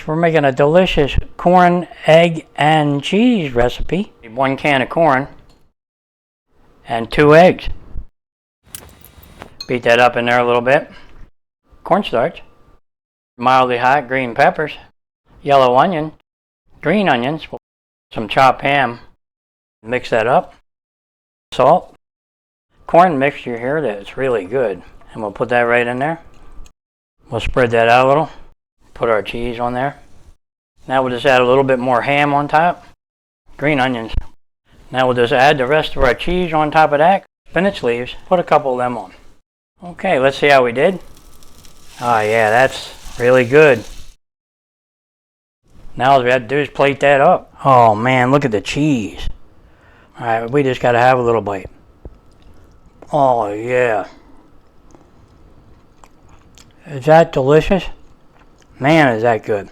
We're making a delicious corn, egg, and cheese recipe. 1 can of corn and 2 eggs. Beat that up in there a little bit. Cornstarch, mildly hot green peppers, yellow onion, green onions, some chopped ham. Mix that up. Salt. Corn mixture here that's really good. And we'll put that right in there. We'll spread that out a little. Put our cheese on there. Now we'll just add a little bit more ham on top. Green onions. Now we'll just add the rest of our cheese on top of that. Spinach leaves. Put a couple of them on. Okay, let's see how we did. Oh yeah, that's really good. Now all we have to do is plate that up. Oh man, look at the cheese. Alright, we just gotta have a little bite. Oh yeah. Is that delicious? Man, is that good.